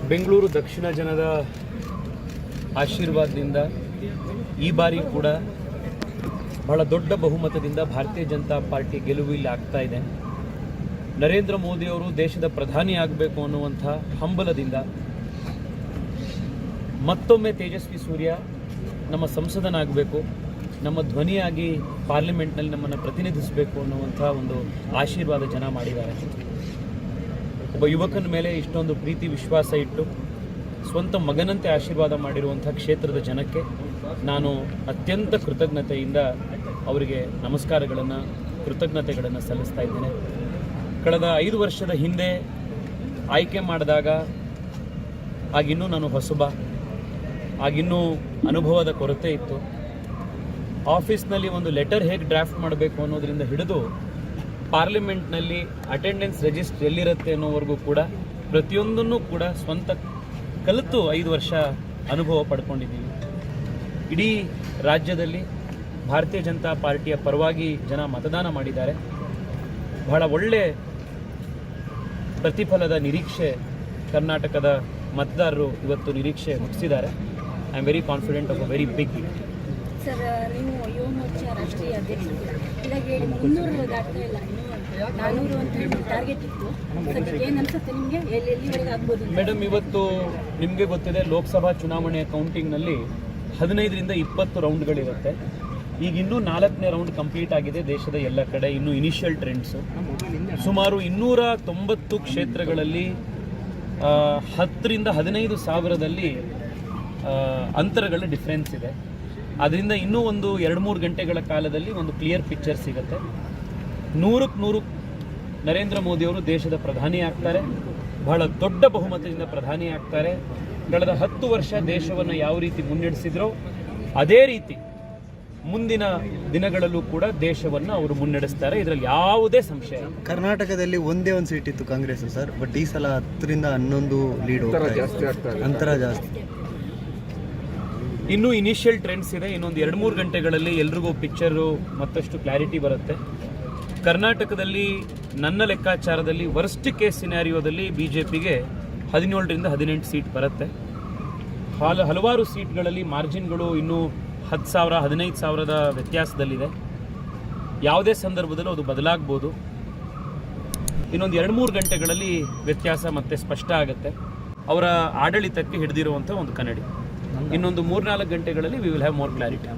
ಬೆಂಗಳೂರು ದಕ್ಷಿಣ ಜನದ ಆಶೀರ್ವಾದದಿಂದ ಈ ಬಾರಿ ಕೂಡ ಬಹಳ ದೊಡ್ಡ ಬಹುಮತದಿಂದ ಭಾರತೀಯ ಜನತಾ ಪಾರ್ಟಿ ಗೆಲುವು ಇಲ್ಲಿ ಆಗ್ತಾ ಇದೆ. ನರೇಂದ್ರ ಮೋದಿಯವರು ದೇಶದ ಪ್ರಧಾನಿ ಆಗಬೇಕು ಅನ್ನುವಂಥ ಹಂಬಲದಿಂದ ಮತ್ತೊಮ್ಮೆ ತೇಜಸ್ವಿ ಸೂರ್ಯ ನಮ್ಮ ಸಂಸದನಾಗಬೇಕು, ನಮ್ಮ ಧ್ವನಿಯಾಗಿ ಪಾರ್ಲಿಮೆಂಟ್ನಲ್ಲಿ ನಮ್ಮನ್ನು ಪ್ರತಿನಿಧಿಸಬೇಕು ಅನ್ನುವಂಥ ಒಂದು ಆಶೀರ್ವಾದ ಜನ ಮಾಡಿದ್ದಾರೆ. ಒಬ್ಬ ಯುವಕನ ಮೇಲೆ ಇಷ್ಟೊಂದು ಪ್ರೀತಿ ವಿಶ್ವಾಸ ಇಟ್ಟು ಸ್ವಂತ ಮಗನಂತೆ ಆಶೀರ್ವಾದ ಮಾಡಿರುವಂಥ ಕ್ಷೇತ್ರದ ಜನಕ್ಕೆ ನಾನು ಅತ್ಯಂತ ಕೃತಜ್ಞತೆಯಿಂದ ಅವರಿಗೆ ನಮಸ್ಕಾರಗಳನ್ನು ಕೃತಜ್ಞತೆಗಳನ್ನು ಸಲ್ಲಿಸ್ತಾ ಇದ್ದೇನೆ. ಕಳೆದ 5 ವರ್ಷದ ಹಿಂದೆ ಆಯ್ಕೆ ಮಾಡಿದಾಗ ಆಗಿನ್ನೂ ನಾನು ಹೊಸಬ, ಆಗಿನ್ನೂ ಅನುಭವದ ಕೊರತೆ ಇತ್ತು. ಆಫೀಸ್ನಲ್ಲಿ ಒಂದು ಲೆಟರ್ ಹೇಗೆ ಡ್ರಾಫ್ಟ್ ಮಾಡಬೇಕು ಅನ್ನೋದರಿಂದ ಹಿಡಿದು ಪಾರ್ಲಿಮೆಂಟ್ನಲ್ಲಿ ಅಟೆಂಡೆನ್ಸ್ ರಿಜಿಸ್ಟರ್ ಎಲ್ಲಿರುತ್ತೆ ಅನ್ನೋವರೆಗೂ ಕೂಡ ಪ್ರತಿಯೊಂದನ್ನು ಕೂಡ ಸ್ವಂತ ಕಲಿತು 5 ವರ್ಷ ಅನುಭವ ಪಡ್ಕೊಂಡಿದ್ದೀವಿ. ಇಡೀ ರಾಜ್ಯದಲ್ಲಿ ಭಾರತೀಯ ಜನತಾ ಪಾರ್ಟಿಯ ಪರವಾಗಿ ಜನ ಮತದಾನ ಮಾಡಿದ್ದಾರೆ. ಬಹಳ ಒಳ್ಳೆ ಪ್ರತಿಫಲದ ನಿರೀಕ್ಷೆ ಕರ್ನಾಟಕದ ಮತದಾರರು ಇವತ್ತು ನಿರೀಕ್ಷೆ ಮುಗಿಸಿದ್ದಾರೆ. I am very confident of a very big victory. Sir, ನೀವು ಯುವ ಮೋರ್ಚಾ ರಾಷ್ಟ್ರೀಯ ಅಧ್ಯಕ್ಷರು ಇದಾಗಿ 300 ದಾಟ್ತಾ ಇಲ್ಲ, 400 ಅಂತ ಹೇಳಿ ಟಾರ್ಗೆಟ್ ಇತ್ತು. ಸದ್ಯಕ್ಕೆ ಏನು ಅನ್ಸುತ್ತೆ ನಿಮಗೆ, ಎಲ್ಲಿವರೆಗೆ ಆಗ್ಬೋದು? ಮೇಡಮ್, ಇವತ್ತು ನಿಮಗೆ ಗೊತ್ತಿದೆ ಲೋಕಸಭಾ ಚುನಾವಣೆಯ ಕೌಂಟಿಂಗ್ನಲ್ಲಿ 15ರಿಂದ 20 ರೌಂಡ್ಗಳಿರುತ್ತೆ. ಈಗ ಇನ್ನೂ 4ನೇ ರೌಂಡ್ ಕಂಪ್ಲೀಟ್ ಆಗಿದೆ ದೇಶದ ಎಲ್ಲ ಕಡೆ. ಇನ್ನೂ ಇನಿಷಿಯಲ್ ಟ್ರೆಂಡ್ಸು ಸುಮಾರು 290 ಕ್ಷೇತ್ರಗಳಲ್ಲಿ 10ರಿಂದ 15 ಸಾವಿರದಲ್ಲಿ ಅಂತರಗಳ ಡಿಫ್ರೆನ್ಸ್ ಇದೆ. ಅದರಿಂದ ಇನ್ನೂ ಒಂದು 2-3 ಗಂಟೆಗಳ ಕಾಲದಲ್ಲಿ ಒಂದು ಕ್ಲಿಯರ್ ಪಿಕ್ಚರ್ ಸಿಗುತ್ತೆ. 100ಕ್ಕೆ 100 ನರೇಂದ್ರ ಮೋದಿಯವರು ದೇಶದ ಪ್ರಧಾನಿ ಆಗ್ತಾರೆ, ಬಹಳ ದೊಡ್ಡ ಬಹುಮತದಿಂದ ಪ್ರಧಾನಿ ಆಗ್ತಾರೆ. ಕಳೆದ 10 ವರ್ಷ ದೇಶವನ್ನು ಯಾವ ರೀತಿ ಮುನ್ನಡೆಸಿದ್ರೋ ಅದೇ ರೀತಿ ಮುಂದಿನ ದಿನಗಳಲ್ಲೂ ಕೂಡ ದೇಶವನ್ನು ಅವರು ಮುನ್ನಡೆಸ್ತಾರೆ, ಇದರಲ್ಲಿ ಯಾವುದೇ ಸಂಶಯ ಇಲ್ಲ. ಕರ್ನಾಟಕದಲ್ಲಿ ಒಂದೇ ಒಂದು ಸೀಟ್ ಇತ್ತು ಕಾಂಗ್ರೆಸ್ ಸರ್, ಬಟ್ ಈ ಸಲ 10ರಿಂದ 11 ಲೀಡ್ ಅಂತರ ಜಾಸ್ತಿ. ಇನ್ನೂ ಇನಿಷಿಯಲ್ ಟ್ರೆಂಡ್ಸ್ ಇದೆ. ಇನ್ನೊಂದು 2-3 ಗಂಟೆಗಳಲ್ಲಿ ಎಲ್ರಿಗೂ ಪಿಕ್ಚರು ಮತ್ತಷ್ಟು ಕ್ಲಾರಿಟಿ ಬರುತ್ತೆ. ಕರ್ನಾಟಕದಲ್ಲಿ ನನ್ನ ಲೆಕ್ಕಾಚಾರದಲ್ಲಿ ವರ್ಸ್ಟ್ ಕೇಸ್ ಸಿನಾರಿಯೋದಲ್ಲಿ BJPಗೆ 17ರಿಂದ 18 ಸೀಟ್ ಬರುತ್ತೆ. ಹಲವಾರು ಸೀಟ್ಗಳಲ್ಲಿ ಮಾರ್ಜಿನ್ಗಳು ಇನ್ನೂ 10,000 15,000ದ ವ್ಯತ್ಯಾಸದಲ್ಲಿದೆ. ಯಾವುದೇ ಸಂದರ್ಭದಲ್ಲೂ ಅದು ಬದಲಾಗ್ಬೋದು. ಇನ್ನೊಂದು 2-3 ಗಂಟೆಗಳಲ್ಲಿ ವ್ಯತ್ಯಾಸ ಮತ್ತೆ ಸ್ಪಷ್ಟ ಆಗುತ್ತೆ. ಅವರ ಆಡಳಿತಕ್ಕೆ ಹಿಡಿದಿರುವಂಥ ಒಂದು ಕನ್ನಡಿ. ಇನ್ನೊಂದು 3-4 ಗಂಟೆಗಳಲ್ಲಿ we will have more clarity.